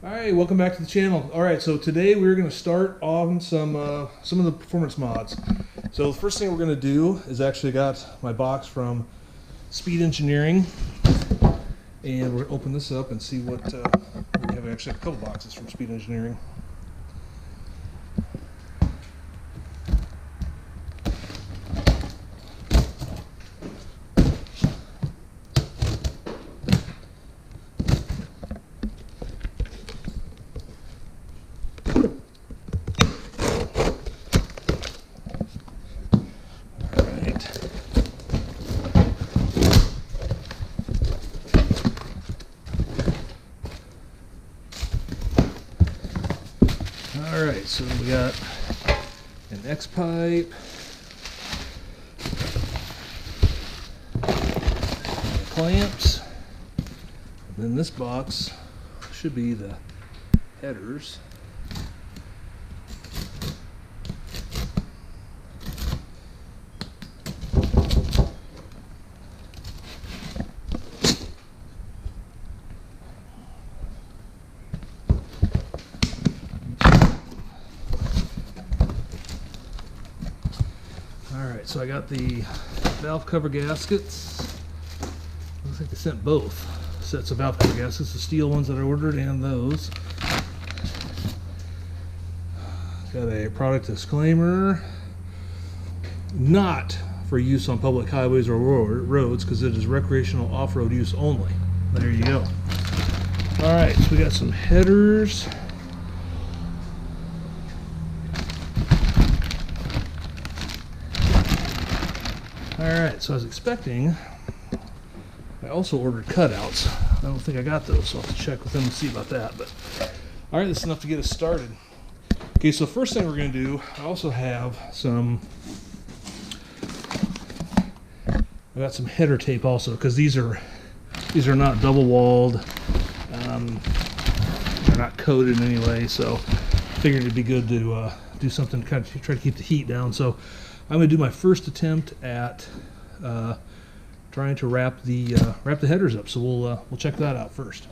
Alright, welcome back to the channel. Alright, so today we're going to start on some of the performance mods. So the first thing we're going to do is actually got my box from Speed Engineering, and we're going to open this up and see what we have. Actually a couple boxes from Speed Engineering. Alright, so we got an X-pipe, clamps, and then this box should be the headers. Alright, so I got the valve cover gaskets. Looks like they sent both sets of valve cover gaskets, the steel ones that I ordered and those. Got a product disclaimer. Not for use on public highways or roads, because it is recreational off-road use only. There you go. Alright, so we got some headers. Alright, so I was expecting, I also ordered cutouts. I don't think I got those, so I'll have to check with them and see about that. But alright, that's enough to get us started. Okay, so first thing we're going to do, I also have some, I got some header tape also, because these are not double walled, they're not coated in any way, so I figured it'd be good to do something to kind of try to keep the heat down. So I'm going to do my first attempt at trying to wrap the headers up. So we'll check that out first.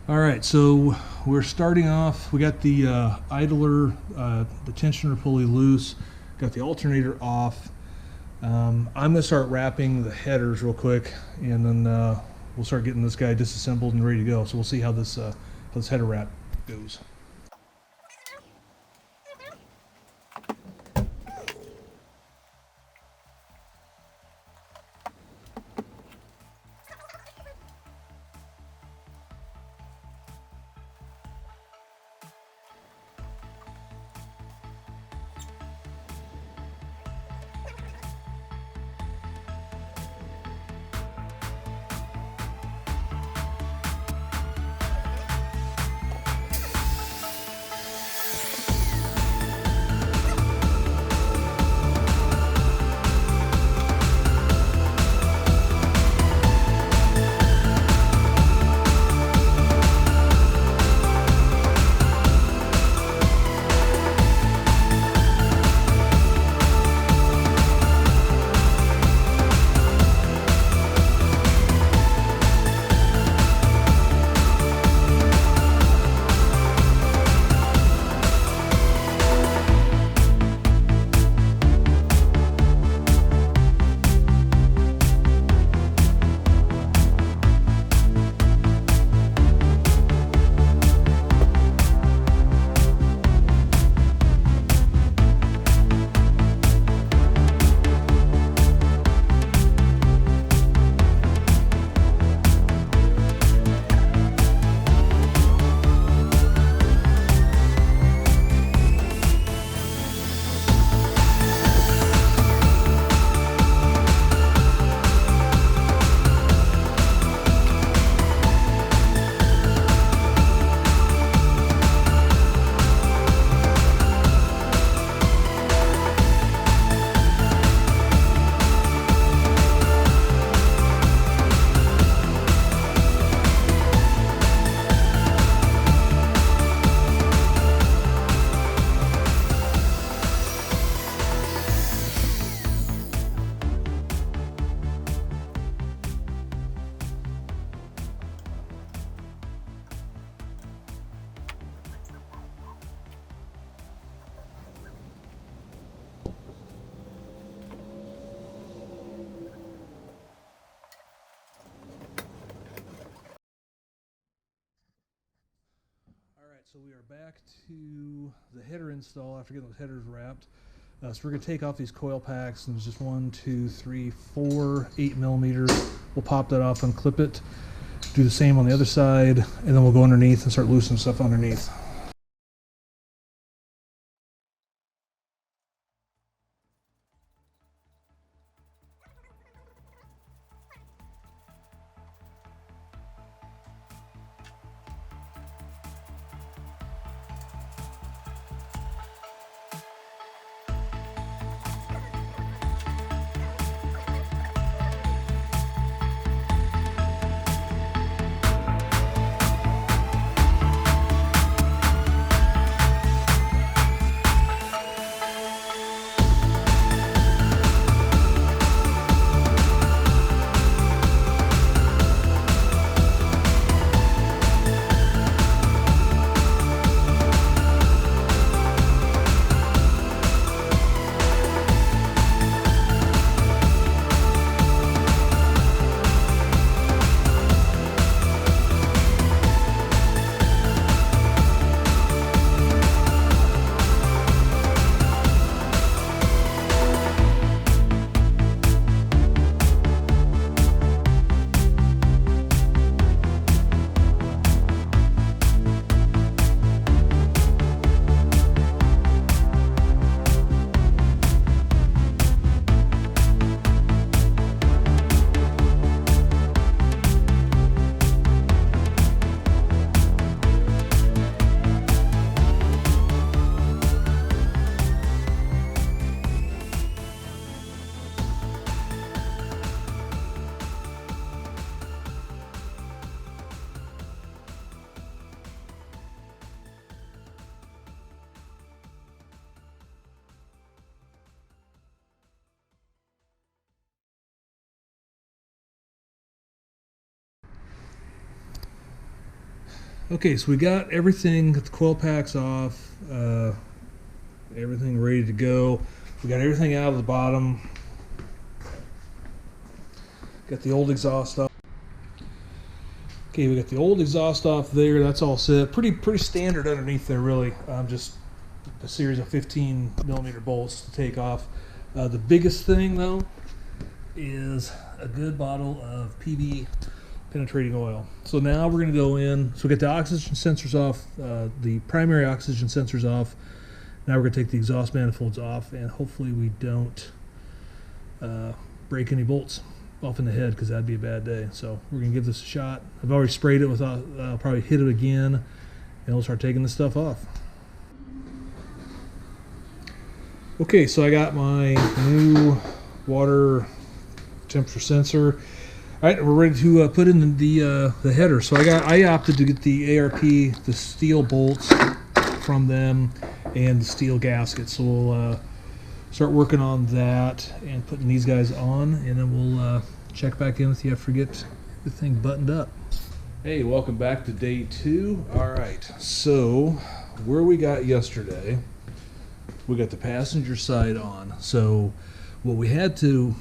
All right, so we're starting off. We got the idler, the tensioner pulley loose. Got the alternator off. I'm going to start wrapping the headers real quick, and then we'll start getting this guy disassembled and ready to go. So we'll see how this header wrap goes. right, so we are back to the header install after getting those headers wrapped. So we're going to take off these coil packs, and there's just 1, 2, 3, 4 8mm. We'll pop that off, unclip it, do the same on the other side, and then we'll go underneath and start loosening stuff underneath. Okay, so we got everything, got the coil packs off, everything ready to go. We got everything out of the bottom. Got the old exhaust off. Okay, we got the old exhaust off there. That's all set. Pretty standard underneath there, really. Just a series of 15mm bolts to take off. The biggest thing, though, is a good bottle of PV penetrating oil. So now we're going to go in. So we get the oxygen sensors off, the primary oxygen sensors off. Now we're going to take the exhaust manifolds off, and hopefully we don't break any bolts off in the head, because that'd be a bad day. So we're going to give this a shot. I've already sprayed it with, I'll probably hit it again, and we'll start taking this stuff off. Okay, so I got my new water temperature sensor. All right, we're ready to put in the header. So I opted to get the ARP, the steel bolts from them, and the steel gasket. So we'll start working on that and putting these guys on, and then we'll check back in with you after we get the thing buttoned up. Hey, welcome back to day 2. All right, so where we got yesterday, we got the passenger side on. So what we had to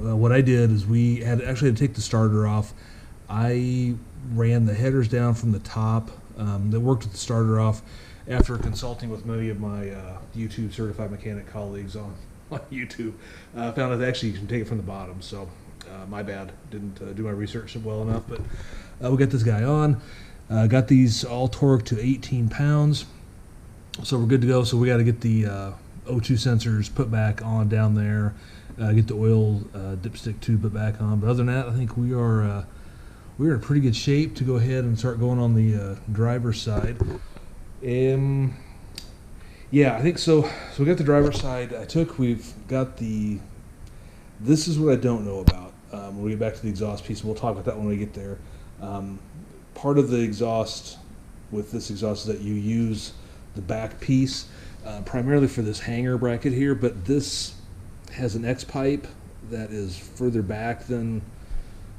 what I did is we had actually had to take the starter off. I ran the headers down from the top. That worked with the starter off after consulting with many of my YouTube certified mechanic colleagues on YouTube. Found out that actually you can take it from the bottom. So my bad, didn't do my research well enough. But we'll get this guy on. Got these all torqued to 18 pounds. So we're good to go. So we got to get the O2 sensors put back on down there. Get the oil dipstick tube put back on. But other than that, I think we're in pretty good shape to go ahead and start going on the driver's side. Yeah, I think so. So we got the driver's side. We've got the. This is what I don't know about. When we get back to the exhaust piece, and we'll talk about that when we get there. Part of the exhaust with this exhaust is that you use the back piece primarily for this hanger bracket here, but this has an X pipe that is further back than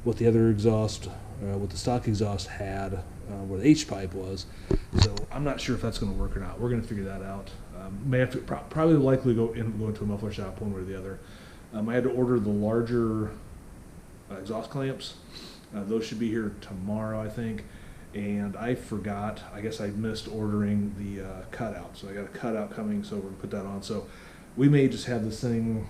what the other exhaust, what the stock exhaust had, where the H pipe was. So I'm not sure if that's going to work or not. We're going to figure that out. May have to probably likely go into a muffler shop one way or the other. I had to order the larger exhaust clamps. Those should be here tomorrow, I think. and I forgot. I guess I missed ordering the cutout, so I got a cutout coming, so we're gonna put that on. So we may just have this thing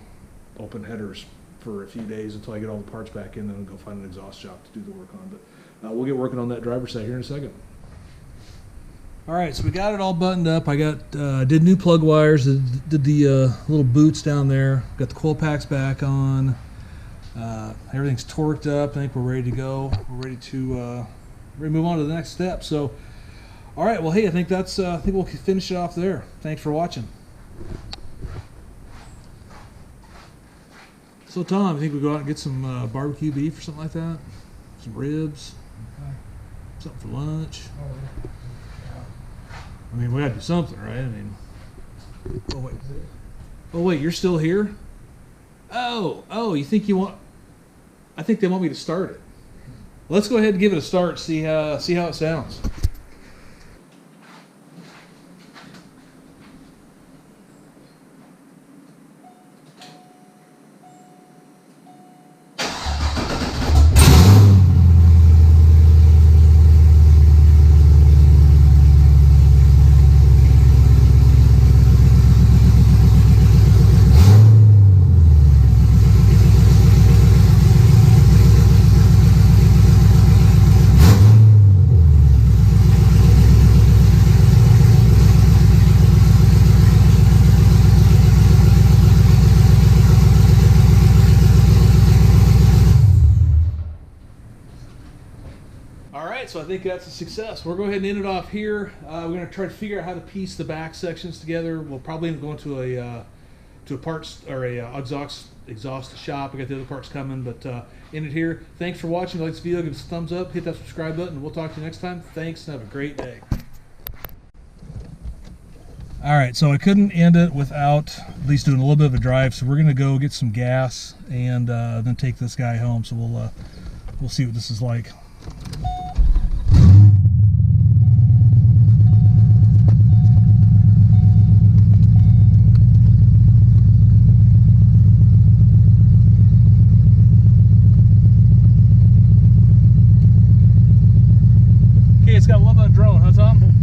open headers for a few days until I get all the parts back in, then I'll go find an exhaust shop to do the work on. But we'll get working on that driver's side here in a second. All right, so we got it all buttoned up. I got did new plug wires, did the little boots down there, got the coil packs back on. Everything's torqued up. I think we're ready to go. We're ready to move on to the next step. So, all right. Well, hey, I think we'll finish it off there. Thanks for watching. So, Tom, I think we go out and get some barbecue beef or something like that. Some ribs. Something for lunch. I mean, we gotta do something, right? I mean, oh wait, you're still here? Oh, you think you want? I think they want me to start it. Let's go ahead and give it a start. See how it sounds. So I think that's a success. We'll go ahead and end it off here. We're going to try to figure out how to piece the back sections together. We'll probably end up going to a parts or a exhaust shop. We got the other parts coming, but end it here. Thanks for watching. Like this video, give us a thumbs up, hit that subscribe button, and we'll talk to you next time. Thanks, and have a great day. All right, so I couldn't end it without at least doing a little bit of a drive. So we're going to go get some gas and then take this guy home. So we'll see what this is like. It's got a little bit of drone, huh, Tom?